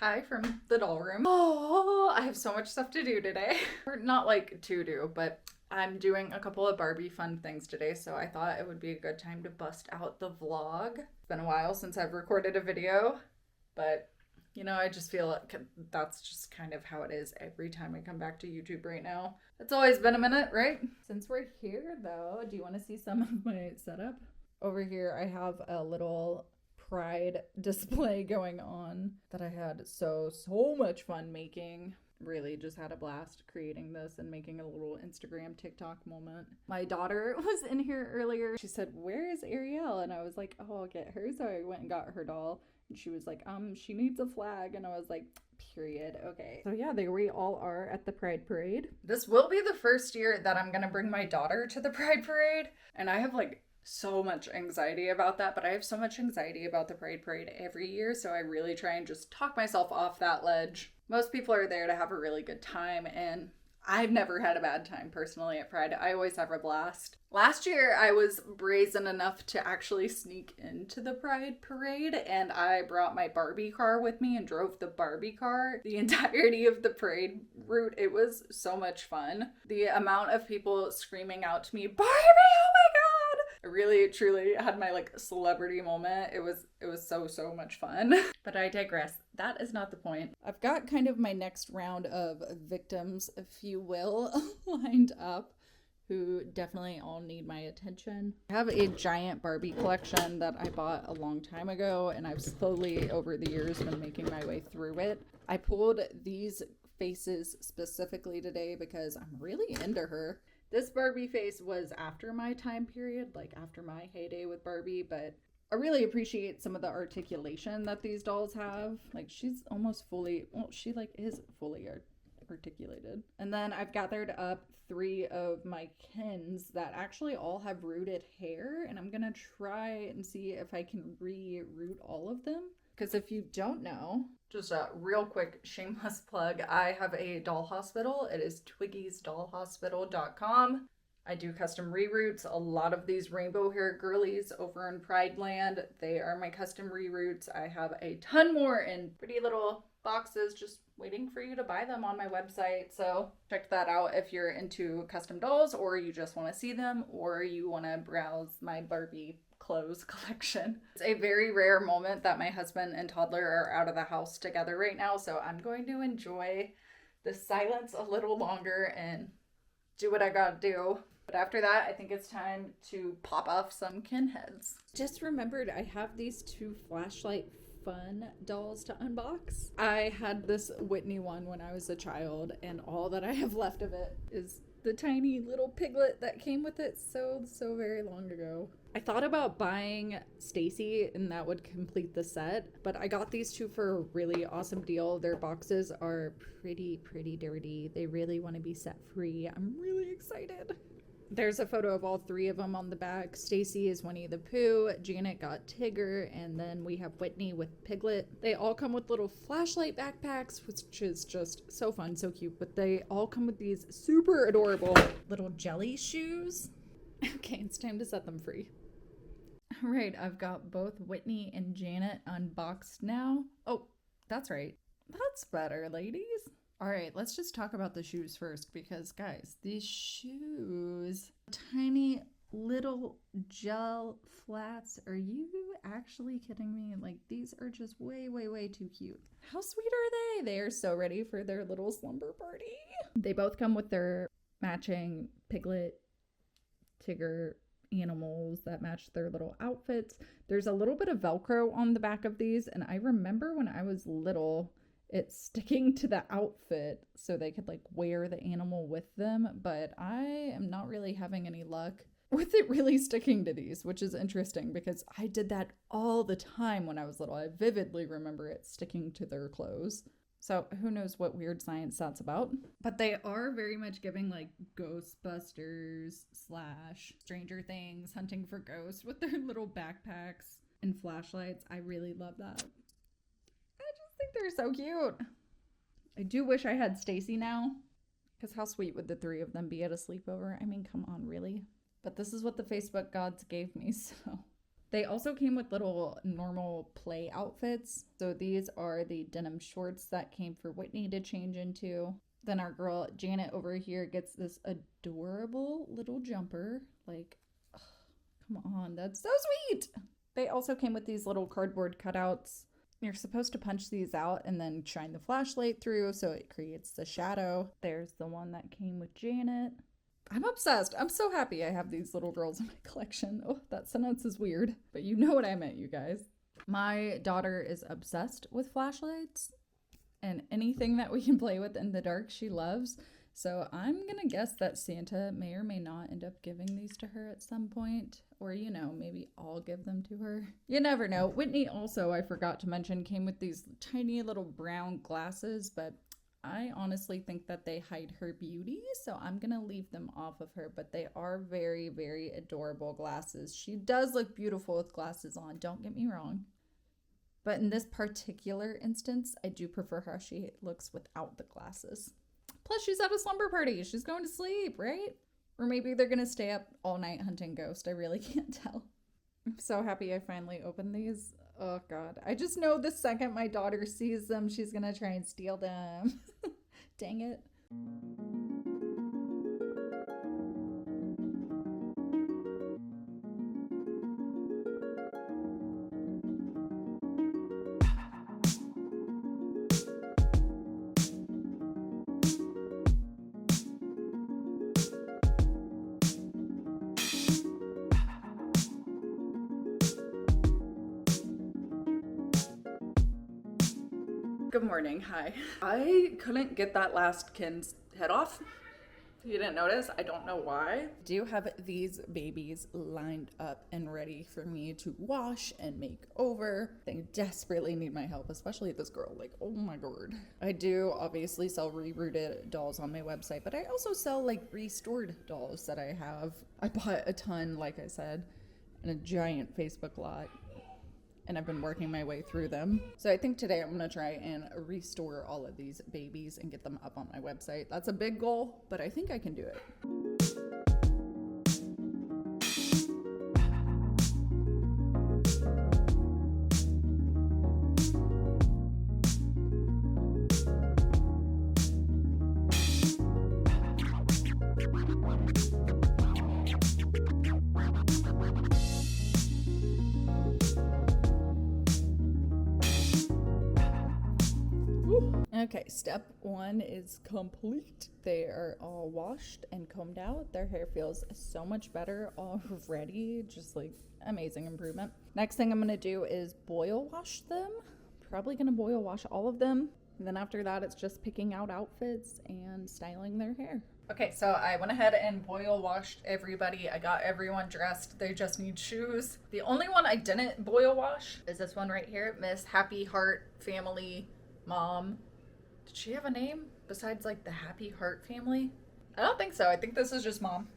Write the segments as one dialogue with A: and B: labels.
A: Hi from the doll room. Oh, I have so much stuff to do today. Or not like to do, but I'm doing a couple of Barbie fun things today, so I thought it would be a good time to bust out the vlog. It's been a while since I've recorded a video, but I just feel like that's just kind of how it is every time I come back to YouTube right now. It's always been a minute, right? Since we're here though, do you want to see some of my setup? Over here I have a little pride display going on that I had so much fun making. Really just had a blast creating this and making a little Instagram TikTok moment. My daughter was in here earlier. She said, "Where is Ariel?" And I was like, "Oh, I'll get her." So I went and got her doll. And she was like, she needs a flag. And I was like, period. Okay. So yeah, there we all are at the Pride Parade. This will be the first year that I'm gonna bring my daughter to the Pride Parade. And I have like so much anxiety about that, but I have so much anxiety about the Pride Parade every year, so I really try and just talk myself off that ledge. Most people are there to have a really good time, and I've never had a bad time personally at Pride. I always have a blast. Last year, I was brazen enough to actually sneak into the Pride Parade, and I brought my Barbie car with me and drove the Barbie car the entirety of the parade route. It was so much fun. The amount of people screaming out to me, "Barbie, oh my God!" I really truly had my like celebrity moment. It was so much fun. But I digress. That is not the point. I've got kind of my next round of victims, if you will, lined up, who definitely all need my attention. I have a giant Barbie collection that I bought a long time ago, and I've slowly over the years been making my way through it. I pulled these faces specifically today because I'm really into her. This Barbie face was after my time period, like after my heyday with Barbie, but I really appreciate some of the articulation that these dolls have. Like she's almost fully, well, she like is fully articulated. And then I've gathered up 3 of my Kens that actually all have rooted hair, and I'm gonna try and see if I can re-root all of them. Because if you don't know, just a real quick shameless plug, I have a doll hospital. It is twiggiesdollhospital.com. I do custom reroots. A lot of these rainbow hair girlies over in Pride Land, they are my custom reroots. I have a ton more in pretty little boxes just waiting for you to buy them on my website. So check that out if you're into custom dolls, or you just want to see them, or you want to browse my Barbie clothes collection. It's a very rare moment that my husband and toddler are out of the house together right now, so I'm going to enjoy the silence a little longer and do what I gotta do. But after that, I think it's time to pop off some kin heads. Just remembered I have these 2 flashlight fun dolls to unbox. I had this Whitney one when I was a child, and all that I have left of it is the tiny little piglet that came with it so very long ago. I thought about buying Stacy and that would complete the set, but I got these 2 for a really awesome deal. Their boxes are pretty dirty. They really want to be set free. I'm really excited. There's a photo of all 3 of them on the back. Stacy is Winnie the Pooh, Janet got Tigger, and then we have Whitney with Piglet. They all come with little flashlight backpacks, which is just so fun, so cute, but they all come with these super adorable little jelly shoes. Okay, it's time to set them free. All right, I've got both Whitney and Janet unboxed now. Oh, that's right. That's better, ladies. All right, let's just talk about the shoes first because, guys, these shoes, tiny little gel flats. Are you actually kidding me? Like, these are just way too cute. How sweet are they? They are so ready for their little slumber party. They both come with their matching Piglet, Tigger animals that match their little outfits. There's a little bit of Velcro on the back of these, and I remember when I was little, it's sticking to the outfit so they could like wear the animal with them, but I am not really having any luck with it really sticking to these, which is interesting because I did that all the time when I was little. I vividly remember it sticking to their clothes. So who knows what weird science that's about. But they are very much giving like Ghostbusters / Stranger Things, hunting for ghosts with their little backpacks and flashlights. I really love that. I just think they're so cute. I do wish I had Stacy now, because how sweet would the 3 of them be at a sleepover? I mean, come on, really? But this is what the Facebook gods gave me, so They also came with little normal play outfits. So these are the denim shorts that came for Whitney to change into. Then our girl Janet over here gets this adorable little jumper. Like, ugh, come on, that's so sweet. They also came with these little cardboard cutouts. You're supposed to punch these out and then shine the flashlight through so it creates the shadow. There's the one that came with Janet. I'm obsessed. I'm so happy I have these little girls in my collection. Oh, that sentence is weird, but you know what I meant, you guys. My daughter is obsessed with flashlights, and anything that we can play with in the dark she loves. So I'm gonna guess that Santa may or may not end up giving these to her at some point. Or, you know, maybe I'll give them to her. You never know. Whitney also, I forgot to mention, came with these tiny little brown glasses, but I honestly think that they hide her beauty, so I'm gonna leave them off of her, but they are very, very adorable glasses. She does look beautiful with glasses on, don't get me wrong. But in this particular instance, I do prefer how she looks without the glasses. Plus, she's at a slumber party. She's going to sleep, right? Or maybe they're gonna stay up all night hunting ghosts. I really can't tell. I'm so happy I finally opened these. Oh God, I just know the second my daughter sees them, she's gonna try and steal them. Dang it. Good morning, hi. I couldn't get that last Ken's head off. You didn't notice? I don't know why. I do have these babies lined up and ready for me to wash and make over. They desperately need my help, especially this girl. Like, oh my God. I do obviously sell rerooted dolls on my website, but I also sell like restored dolls that I have. I bought a ton, like I said, in a giant Facebook lot. And I've been working my way through them. So I think today I'm gonna try and restore all of these babies and get them up on my website. That's a big goal, but I think I can do it. Okay, step one is complete. They are all washed and combed out. Their hair feels so much better already. Just like amazing improvement. Next thing I'm gonna do is boil wash them. Probably gonna boil wash all of them. And then after that, it's just picking out outfits and styling their hair. Okay, so I went ahead and boil washed everybody. I got everyone dressed. They just need shoes. The only one I didn't boil wash is this one right here, Miss Happy Heart Family Mom. Did she have a name besides like the Happy Heart Family? I don't think so. I think this is just Mom.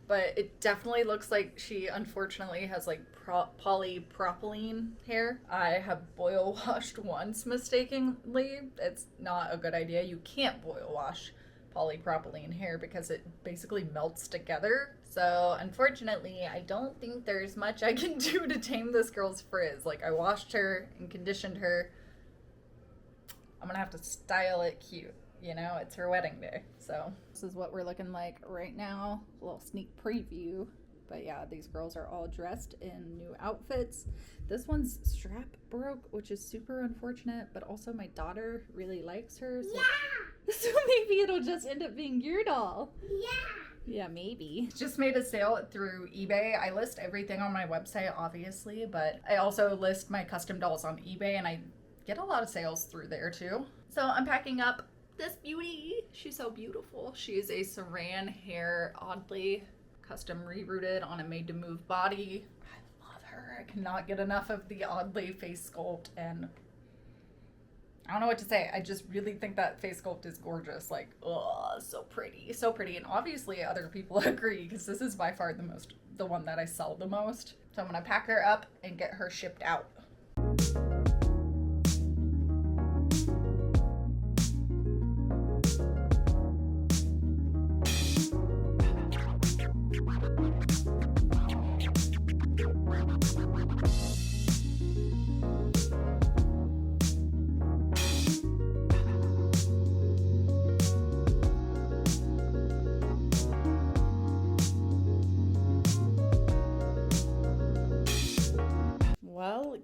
A: But it definitely looks like she unfortunately has like polypropylene hair. I have boil washed once mistakenly. It's not a good idea. You can't boil wash polypropylene hair because it basically melts together. So unfortunately, I don't think there's much I can do to tame this girl's frizz. Like, I washed her and conditioned her. I'm gonna have to style it cute. You know, it's her wedding day. So this is what we're looking like right now. A little sneak preview. But yeah, these girls are all dressed in new outfits. This one's strap broke, which is super unfortunate, but also my daughter really likes her. So, yeah! So maybe it'll just end up being your doll. Yeah, maybe. Just made a sale through eBay. I list everything on my website, obviously, but I also list my custom dolls on eBay, and I get a lot of sales through there too. So I'm packing up this beauty. She's so beautiful. She is a saran hair, oddly custom rerooted on a made to move body. I love her. I cannot get enough of the oddly face sculpt, and I don't know what to say. I just really think that face sculpt is gorgeous. Like, oh, so pretty, so pretty. And obviously other people agree, because this is by far the one that I sell the most. So I'm gonna pack her up and get her shipped out.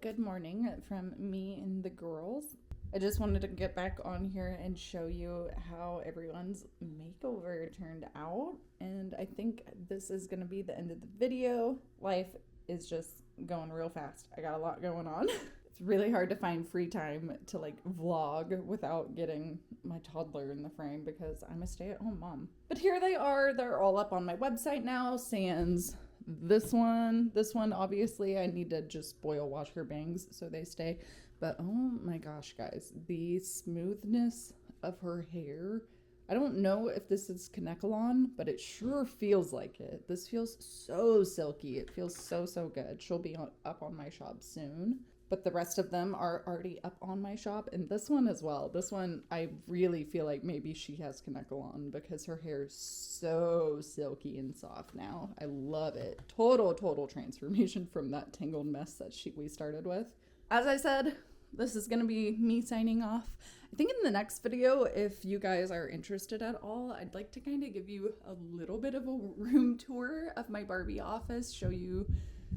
A: good morning from me and the girls. I just wanted to get back on here and show you how everyone's makeover turned out. And I think this is going to be the end of the video. Life is just going real fast. I got a lot going on. It's really hard to find free time to like vlog without getting my toddler in the frame because I'm a stay-at-home mom. But here they are. They're all up on my website now, sans this one. This one, obviously, I need to just boil wash her bangs so they stay. But oh my gosh, guys, the smoothness of her hair. I don't know if this is Kanekalon, but it sure feels like it. This feels so silky. It feels so, so good. She'll be up on my shop soon. But the rest of them are already up on my shop, and this one as well. This one, I really feel like maybe she has Kanekalon because her hair is so silky and soft now. I love it. Total transformation from that tangled mess that we started with. As I said, this is going to be me signing off. I think in the next video, if you guys are interested at all, I'd like to kind of give you a little bit of a room tour of my Barbie office, show you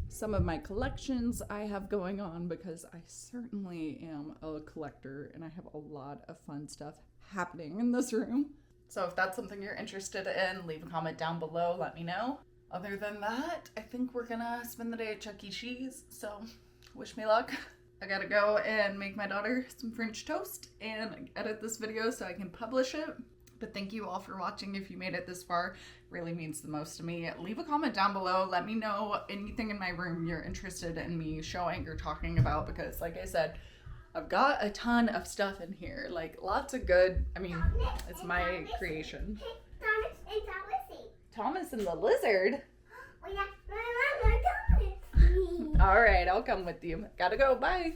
A: some of my collections I have going on because I certainly am a collector and I have a lot of fun stuff happening in this room. So if that's something you're interested in, leave a comment down below, let me know. Other than that, I think we're gonna spend the day at Chuck E. Cheese, so wish me luck. I gotta go and make my daughter some French toast and edit this video so I can publish it. But thank you all for watching. If you made it this far, it really means the most to me. Leave a comment down below. Let me know anything in my room you're interested in me showing or talking about because like I said, I've got a ton of stuff in here. Like lots of good, I mean, it's my creation. Thomas and the lizard? All right, I'll come with you. Gotta go, bye.